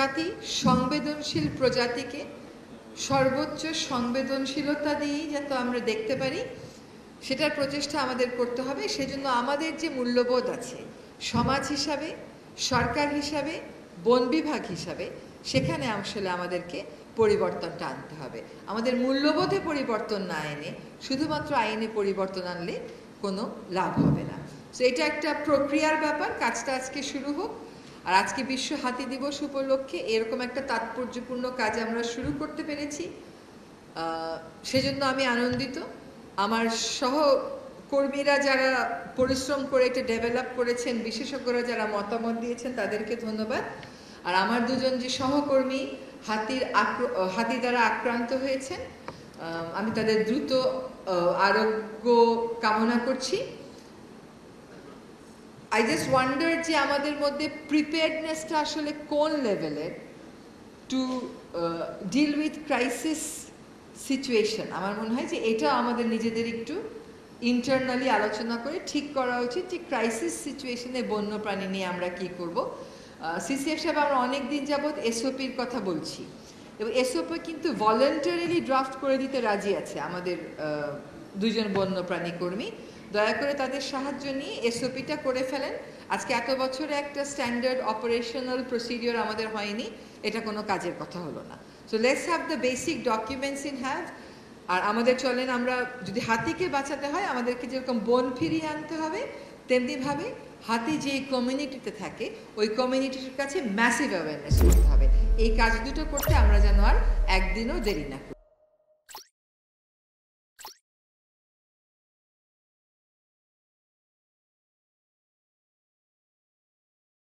জাতি সংবেদনশীল প্রজাতিকে সর্বোচ্চ সংবেদনশীলতা দিয়েই যাতে আমরা দেখতে পারি সেটার প্রচেষ্টা আমাদের করতে হবে। সেজন্য আমাদের যে মূল্যবোধ আছে সমাজ হিসাবে, সরকার হিসাবে, বন বিভাগ হিসাবে, সেখানে আসলে আমাদেরকে পরিবর্তনটা আনতে হবে। আমাদের মূল্যবোধে পরিবর্তন না এনে শুধুমাত্র আইনে পরিবর্তন আনলে কোনো লাভ হবে না। তো এটা একটা প্রক্রিয়ার ব্যাপার। কাজটা আজকে শুরু হোক। আর আজকে বিশ্ব হাতি দিবস উপলক্ষে এরকম একটা তাৎপর্যপূর্ণ কাজ আমরা শুরু করতে পেরেছি, সেজন্য আমি আনন্দিত। আমার সহকর্মীরা যারা পরিশ্রম করে এটা ডেভেলপ করেছেন, বিশেষজ্ঞরা যারা মতামত দিয়েছেন, তাদেরকে ধন্যবাদ। আর আমার দুজন যে সহকর্মী হাতি দ্বারা আক্রান্ত হয়েছেন, আমি তাদের দ্রুত আরোগ্য কামনা করছি। আই জাস্ট ওয়ান্ডার যে আমাদের মধ্যে প্রিপেয়ারনেসটা আসলে কোন লেভেলের to deal with crisis situation. আমার মনে হয় যে এটা আমাদের নিজেদের একটু ইন্টারনালি আলোচনা করে ঠিক করা উচিত যে ক্রাইসিস সিচুয়েশনে বন্যপ্রাণী নিয়ে আমরা কি করব। সিসিএফ সাহেব আমরা অনেক দিন যাবৎ এসওপির কথা বলছি এবং এসওপি কিন্তু ভলেন্টারিলি ড্রাফট করে দিতে রাজি আছে আমাদের দুজন বন্যপ্রাণী কর্মী। দয়া করে তাদের সাহায্য নিয়ে এসওপিটা করে ফেলেন। আজকে এত বছরে একটা স্ট্যান্ডার্ড অপারেশনাল প্রসিডিওর আমাদের হয়নি, এটা কোনো কাজের কথা হলো না। So let's have the basic documents in have. আর আমাদের চলেন, আমরা যদি হাতিকে বাঁচাতে হয় আমাদেরকে যেরকম বন ফিরিয়ে আনতে হবে, তেমনিভাবে হাতি যে কমিউনিটিতে থাকে ওই কমিউনিটির কাছে ম্যাসিভ অ্যাওয়ারনেস করতে হবে। এই কাজ দুটো করতে আমরা যেন আর একদিনও দেরি না করি।